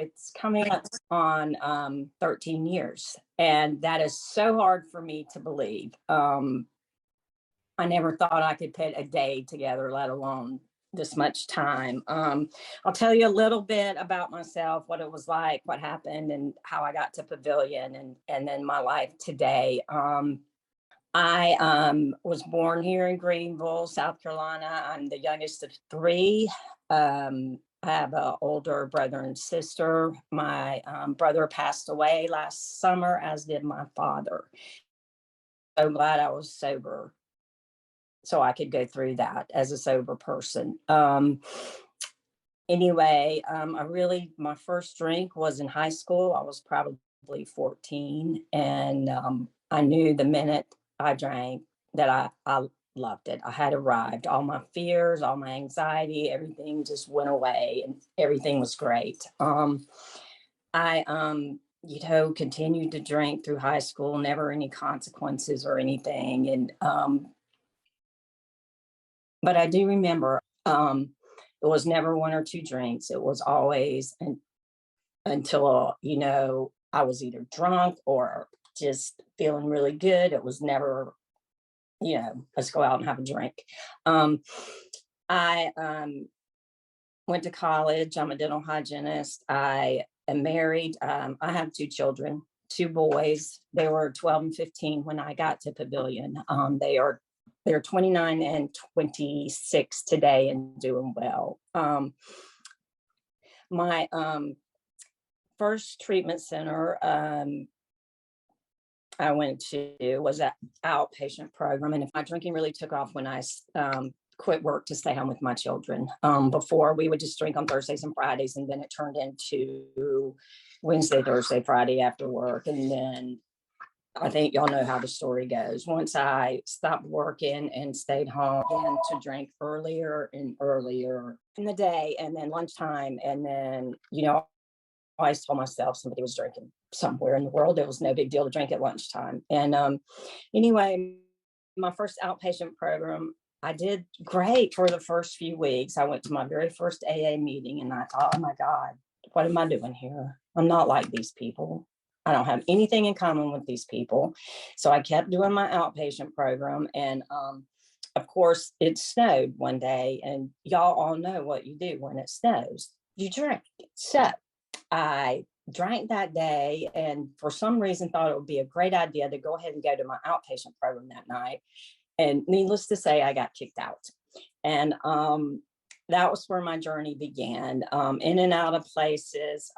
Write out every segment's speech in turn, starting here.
It's coming up on 13 years, and that is so hard for me to believe. I never thought I could put a day together, let alone this much time. I'll tell you a little bit about myself, what it was like, what happened, and how I got to Pavillon, and then my life today. I was born here in Greenville, South Carolina. I'm the youngest of three. I have an older brother and sister. My brother passed away last summer, as did my father. So glad I was sober so I could go through that as a sober person. Anyway, my first drink was in high school. I was probably 14, and I knew the minute I drank that I loved it. I had arrived. All my fears, all my anxiety, everything just went away, and everything was great. I continued to drink through high school, never any consequences or anything. And but I do remember it was never one or two drinks. It was always until I was either drunk or just feeling really good. It was never, let's go out and have a drink. I went to college. I'm a dental hygienist. I am married. I have two children, two boys. They were 12 and 15 when I got to Pavillon. They're 29 and 26 today and doing well. My first treatment center I went to was an outpatient program. And if my drinking really took off when I quit work to stay home with my children. Before, we would just drink on Thursdays and Fridays, and then it turned into Wednesday, Thursday, Friday after work. And then I think y'all know how the story goes. Once I stopped working and stayed home, I began to drink earlier and earlier in the day, and then lunchtime. And then, I always told myself somebody was drinking somewhere in the world. It was no big deal to drink at lunchtime. And anyway, my first outpatient program, I did great for the first few weeks. I went to my very first AA meeting, and I thought, oh my God, what am I doing here? I'm not like these people. I don't have anything in common with these people. So I kept doing my outpatient program. And of course, it snowed one day, and y'all all know what you do when it snows. You drink. So I drank that day, and for some reason thought it would be a great idea to go ahead and go to my outpatient program that night. And needless to say, I got kicked out. And that was where my journey began, in and out of places.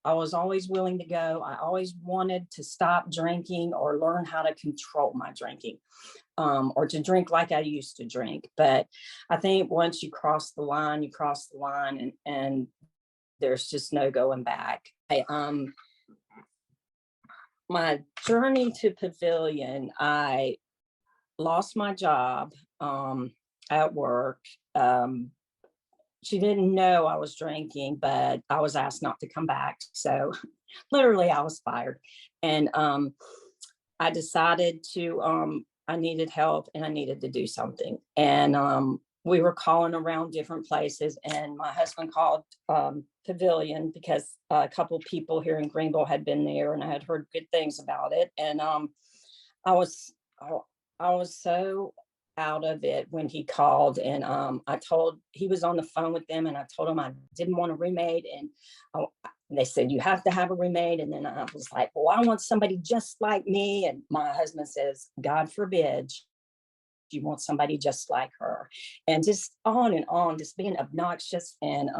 I was always willing to go. I always wanted to stop drinking or learn how to control my drinking, or to drink like I used to drink. But I think once you cross the line, and there's just no going back. My journey to Pavillon, I lost my job at work. She didn't know I was drinking, but I was asked not to come back. So literally I was fired. And I decided I needed help, and I needed to do something. And we were calling around different places, and my husband called Pavillon because a couple of people here in Greenville had been there, and I had heard good things about it. And I was so out of it when he called, and he was on the phone with them, and I told him I didn't want a roommate, and they said, you have to have a roommate. And then I was like, well, I want somebody just like me. And my husband says, God forbid you want somebody just like her. And just on, just being obnoxious and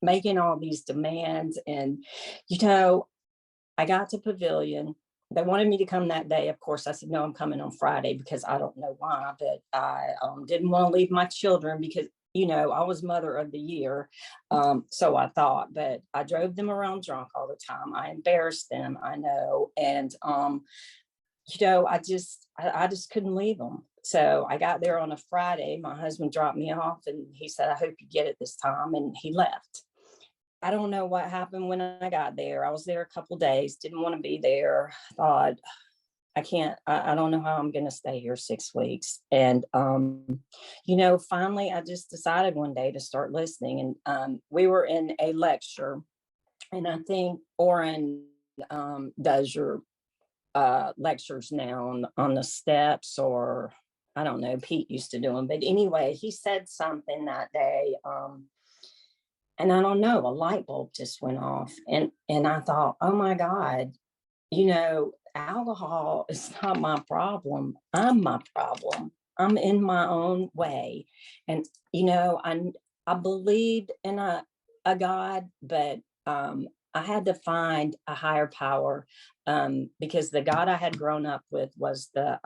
making all these demands. And I got to Pavillon. They wanted me to come that day. Of course, I said, no, I'm coming on Friday, because I don't know why, but I didn't want to leave my children, because, I was mother of the year. So I thought, but I drove them around drunk all the time. I embarrassed them, I know. And, I just couldn't leave them. So I got there on a Friday. My husband dropped me off, and he said, I hope you get it this time. And he left. I don't know what happened when I got there. I was there a couple days, didn't want to be there. Thought, I can't, I don't know how I'm going to stay here 6 weeks. And, finally, I just decided one day to start listening. And we were in a lecture, and I think Orrin does your lectures now on the steps, or I don't know, Pete used to do them. But anyway, he said something that day. And I don't know, a light bulb just went off. And I thought, oh my God, alcohol is not my problem. I'm my problem. I'm in my own way. And, I believed in a God, but I had to find a higher power, because the God I had grown up with was the,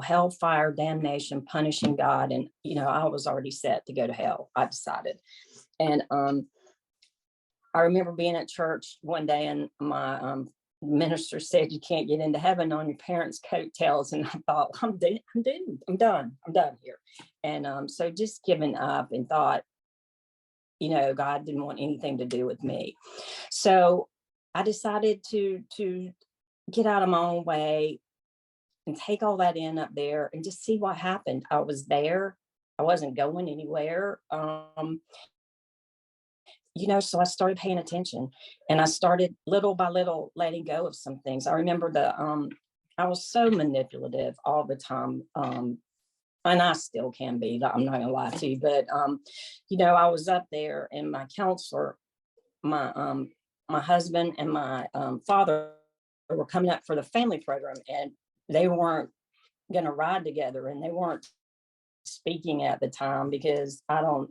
hellfire, damnation, punishing God. And, I was already set to go to hell, I decided. And I remember being at church one day, and my minister said, "You can't get into heaven on your parents' coattails." And I thought, I'm doomed. I'm done here. And so just giving up, and thought, God didn't want anything to do with me. So I decided to get out of my own way and take all that in up there and just see what happened. I was there. I wasn't going anywhere. So I started paying attention, and I started little by little letting go of some things. I remember I was so manipulative all the time. And I still can be, I'm not gonna lie to you, but I was up there, and my counselor, my husband and my father were coming up for the family program, and they weren't gonna ride together, and they weren't speaking at the time, because I don't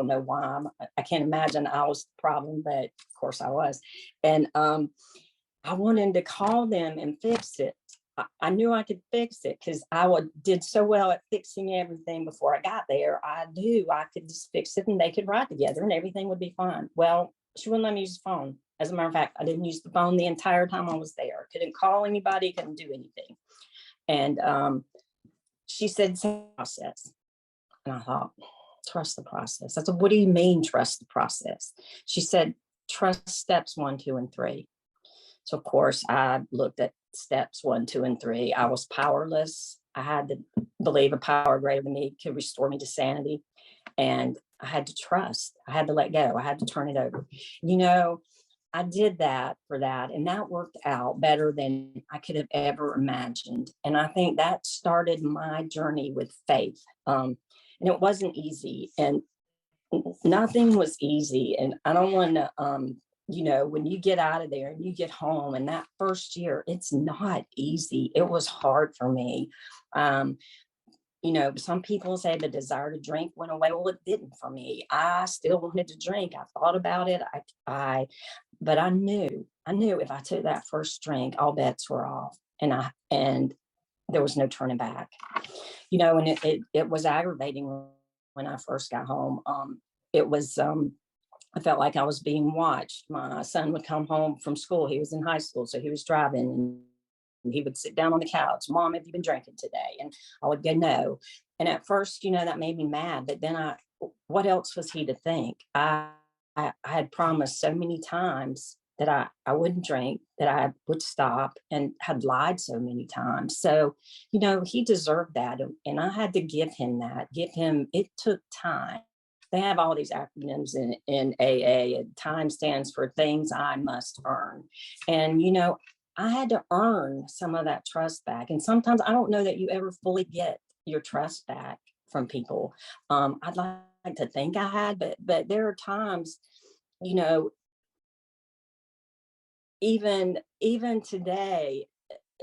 know why. I can't imagine I was the problem, but of course I was. And I wanted to call them and fix it. I knew I could fix it, because did so well at fixing everything before I got there. I knew I could just fix it, and they could ride together, and everything would be fine. Well, she wouldn't let me use the phone. As a matter of fact, I didn't use the phone the entire time I was there. Couldn't call anybody, couldn't do anything. And she said, process. And I thought, trust the process. I said, what do you mean, trust the process? She said, trust steps 1, 2, and 3. So, of course, I looked at steps 1, 2, and 3. I was powerless. I had to believe a power greater than me could restore me to sanity. And I had to trust. I had to let go. I had to turn it over. I did that for that, and that worked out better than I could have ever imagined. And I think that started my journey with faith. And it wasn't easy, and nothing was easy. And I don't want to, when you get out of there and you get home, and that first year, it's not easy. It was hard for me. Some people say the desire to drink went away. Well, it didn't for me. I still wanted to drink. I thought about it. But I knew if I took that first drink, all bets were off, and there was no turning back. And it was aggravating when I first got home. It was, I felt like I was being watched. My son would come home from school. He was in high school, so he was driving, and he would sit down on the couch. Mom, have you been drinking today? And I would go, no. And at first, that made me mad. But then what else was he to think? I had promised so many times that I wouldn't drink, that I would stop, and had lied so many times. So, he deserved that. And I had to give him that, it took time. They have all these acronyms in AA, and time stands for things I must earn. And, I had to earn some of that trust back. And sometimes I don't know that you ever fully get your trust back from people. I'd like to think I had, but there are times, even today,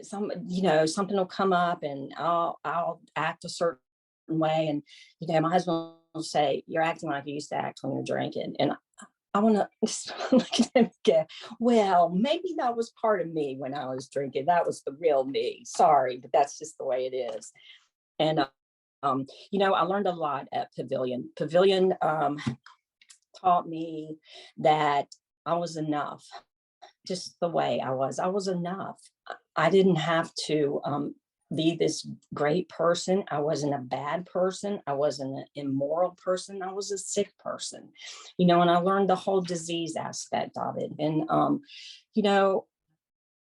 something will come up, and I'll act a certain way. And, my husband will say, you're acting like you used to act when you're drinking. And I want to look at him and go, well, maybe that was part of me when I was drinking. That was the real me. Sorry, but that's just the way it is. And, I learned a lot at Pavillon. Pavillon taught me that I was enough, just the way I was. I was enough. I didn't have to be this great person. I wasn't a bad person. I wasn't an immoral person. I was a sick person, and I learned the whole disease aspect of it. And,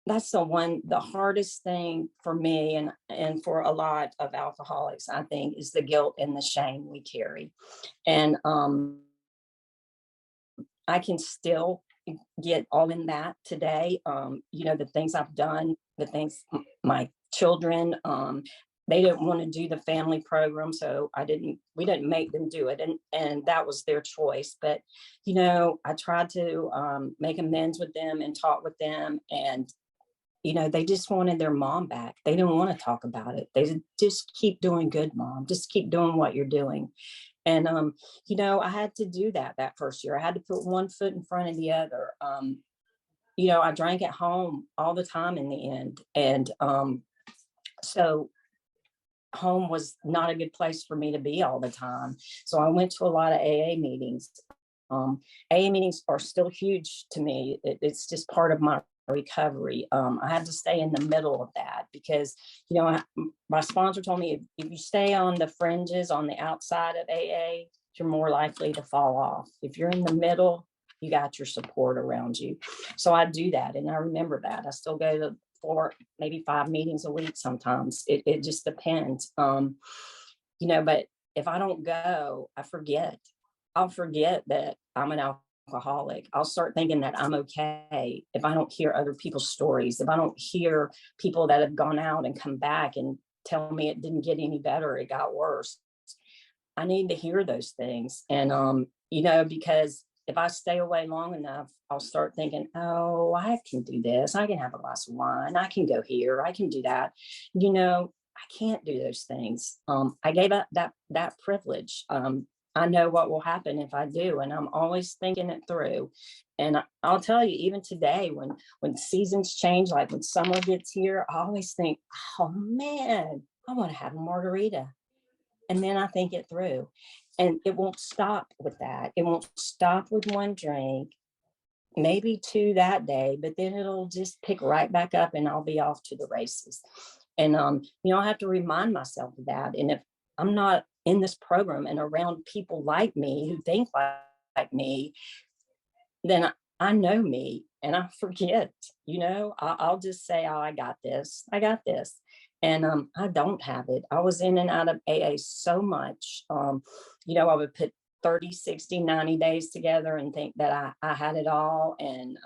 that's the hardest thing for me, and for a lot of alcoholics, I think, is the guilt and the shame we carry. And I can still get all in that today. The things I've done, the things my children, they didn't want to do the family program, so we didn't make them do it. And that was their choice. But, I tried to make amends with them and talk with them. And, they just wanted their mom back. They didn't want to talk about it. They said, just keep doing good, mom. Just keep doing what you're doing. And, I had to do that first year. I had to put one foot in front of the other. I drank at home all the time in the end. And so home was not a good place for me to be all the time. So I went to a lot of AA meetings. AA meetings are still huge to me. It's just part of my recovery. I had to stay in the middle of that because, my sponsor told me if you stay on the fringes on the outside of AA, you're more likely to fall off. If you're in the middle, you got your support around you. So I do that. And I remember that. I still go to 4, maybe 5 meetings a week sometimes. It just depends. But if I don't go, I forget. I'll forget that I'm an alcoholic. I'll start thinking that I'm okay if I don't hear other people's stories, if I don't hear people that have gone out and come back and tell me it didn't get any better, it got worse. I need to hear those things. And, because if I stay away long enough, I'll start thinking, oh, I can do this. I can have a glass of wine. I can go here. I can do that. I can't do those things. I gave up that privilege. I know what will happen if I do, and I'm always thinking it through. And I'll tell you, even today, when seasons change, like when summer gets here, I always think, oh man, I want to have a margarita. And then I think it through. And it won't stop with that. It won't stop with one drink, maybe 2 that day, but then it'll just pick right back up and I'll be off to the races. And, I have to remind myself of that. And if I'm not in this program and around people like me who think like me, then I know me and I forget, I'll just say, oh, I got this. I got this. And I don't have it. I was in and out of AA so much. I would put 30, 60, 90 days together and think that I had it all. And,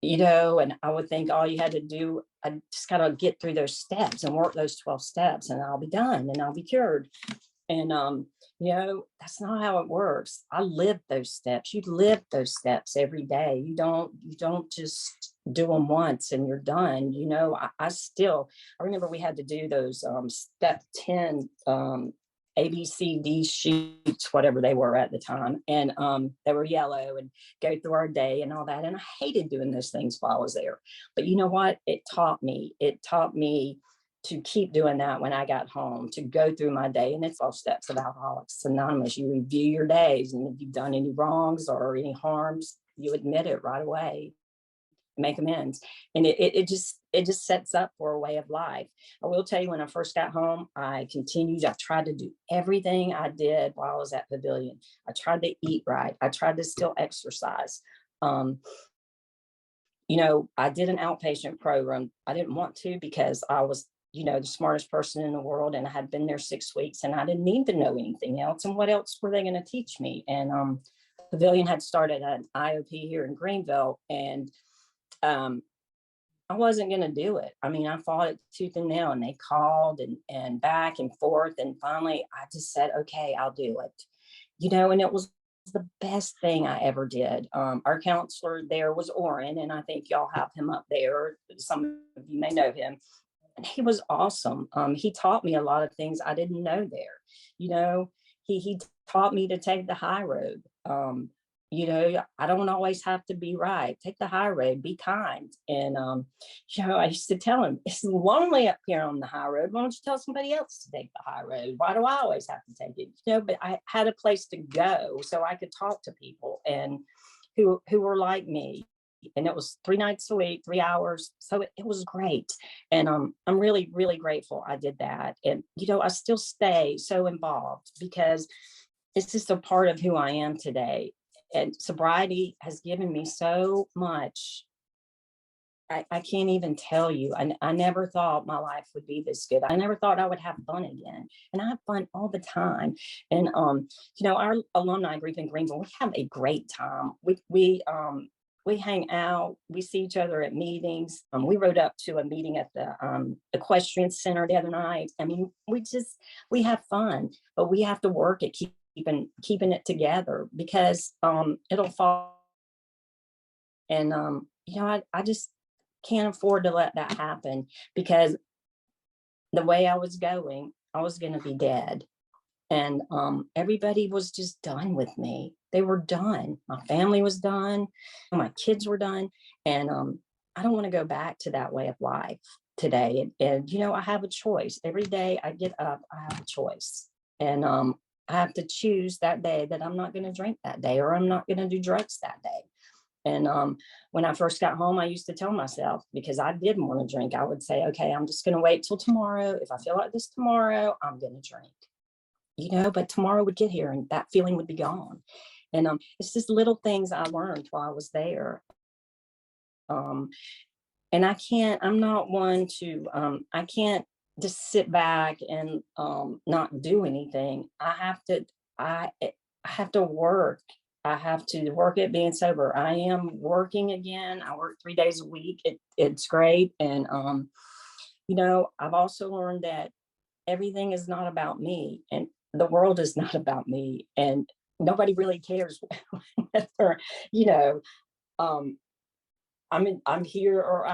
and I would think all you had to do, I just got to get through those steps and work those 12 steps and I'll be done and I'll be cured. And, that's not how it works. I live those steps. You live those steps every day. You don't just do them once and you're done. I remember we had to do those step 10 ABCD sheets, whatever they were at the time. And they were yellow and go through our day and all that. And I hated doing those things while I was there. But you know what? It taught me to keep doing that when I got home, to go through my day. And it's all steps of Alcoholics Anonymous. You review your days, and if you've done any wrongs or any harms, you admit it right away, make amends. And it just sets up for a way of life. I will tell you, when I first got home, I tried to do everything I did while I was at Pavillon. I tried to eat right. I tried to still exercise. I did an outpatient program. I didn't want to because I was the smartest person in the world. And I had been there 6 weeks and I didn't need to know anything else. And what else were they going to teach me? And Pavillon had started an IOP here in Greenville, and I wasn't going to do it. I mean, I fought it tooth and nail, and they called and back and forth. And finally, I just said, okay, I'll do it. And it was the best thing I ever did. Our counselor there was Orrin, and I think y'all have him up there. Some of you may know him. And he was awesome. He taught me a lot of things I didn't know there. He taught me to take the high road. I don't always have to be right. Take the high road, be kind. And, I used to tell him, it's lonely up here on the high road. Why don't you tell somebody else to take the high road? Why do I always have to take it? But I had a place to go so I could talk to people and who were like me. And it was 3 nights a week, 3 hours. So it was great. And I'm really, really grateful I did that. And, I still stay so involved because it's just a part of who I am today. And sobriety has given me so much I can't even tell you. I never thought my life would be this good. I never thought I would have fun again. And I have fun all the time. And our alumni group in Greenville, we have a great time. We hang out, we see each other at meetings. We rode up to a meeting at the equestrian center the other night. I mean, we have fun, but we have to work at keeping it together, because it'll fall. And I just can't afford to let that happen, because the way I was going, I was going to be dead. And everybody was just done with me. They were done. My family was done. My kids were done. And I don't want to go back to that way of life today. And I have a choice. Every day I get up, I have a choice. And I have to choose that day that I'm not going to drink that day, or I'm not going to do drugs that day. And when I first got home, I used to tell myself, because I didn't want to drink, I would say, okay, I'm just going to wait till tomorrow. If I feel like this tomorrow, I'm going to drink. But tomorrow would get here and that feeling would be gone. And it's just little things I learned while I was there. And I'm not one to, I can't just sit back and not do anything. I have to work. I have to work at being sober. I am working again. I work 3 days a week. It's great. And, I've also learned that everything is not about me, and the world is not about me, and nobody really cares whether, I'm here or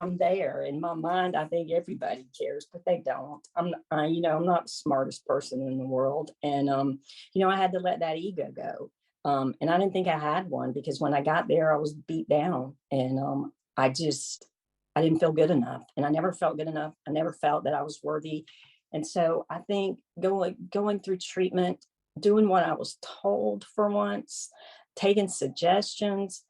I'm there. In my mind, I think everybody cares, but they don't. I'm not the smartest person in the world. And, I had to let that ego go. And I didn't think I had one, because when I got there, I was beat down, and I didn't feel good enough, and I never felt good enough. I never felt that I was worthy. And so I think going through treatment, doing what I was told for once, taking suggestions,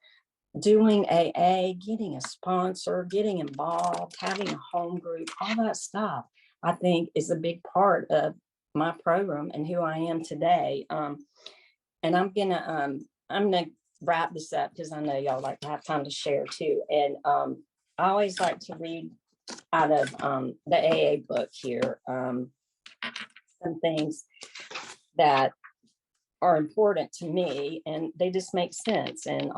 doing AA, getting a sponsor, getting involved, having a home group, all that stuff, I think is a big part of my program and who I am today. And I'm gonna wrap this up, because I know y'all like to have time to share too. And I always like to read out of the AA book here, some things that are important to me, and they just make sense. And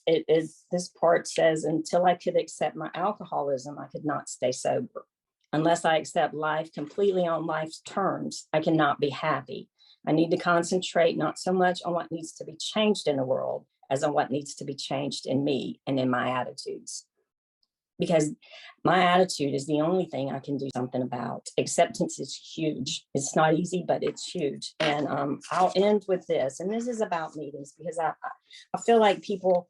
this part says, until I could accept my alcoholism, I could not stay sober. Unless I accept life completely on life's terms, I cannot be happy. I need to concentrate not so much on what needs to be changed in the world as on what needs to be changed in me and in my attitudes. Because my attitude is the only thing I can do something about. Acceptance is huge. It's not easy, but it's huge. And I'll end with this. And this is about meetings, because I feel like people,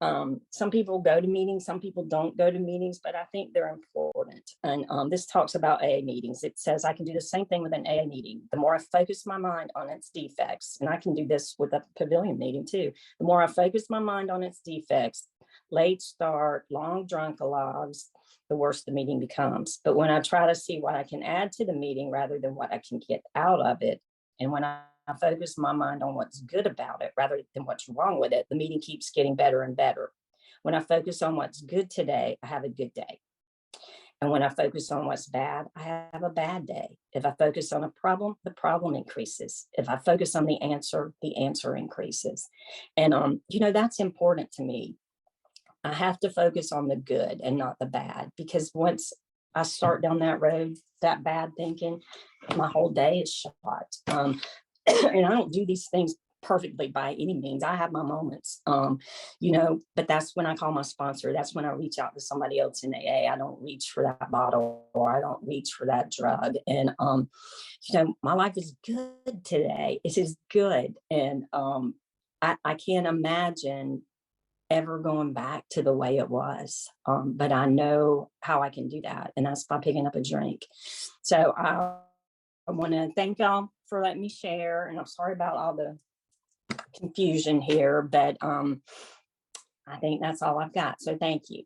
some people go to meetings, some people don't go to meetings, but I think they're important. And this talks about AA meetings. It says I can do the same thing with an AA meeting. The more I focus my mind on its defects, and I can do this with a Pavillon meeting too. The more I focus my mind on its defects, late start, long drunkalogs, the worse the meeting becomes. But when I try to see what I can add to the meeting rather than what I can get out of it, and when I focus my mind on what's good about it rather than what's wrong with it, the meeting keeps getting better and better. When I focus on what's good today, I have a good day. And when I focus on what's bad, I have a bad day. If I focus on a problem, the problem increases. If I focus on the answer increases. And, that's important to me. I have to focus on the good and not the bad, because once I start down that road, that bad thinking, my whole day is shot. And I don't do these things perfectly by any means. I have my moments, but that's when I call my sponsor. That's when I reach out to somebody else in AA. I don't reach for that bottle, or I don't reach for that drug. And, my life is good today. It is good. And I can't imagine ever going back to the way it was. But I know how I can do that. And that's by picking up a drink. So I want to thank y'all for letting me share. And I'm sorry about all the confusion here, but I think that's all I've got. So thank you.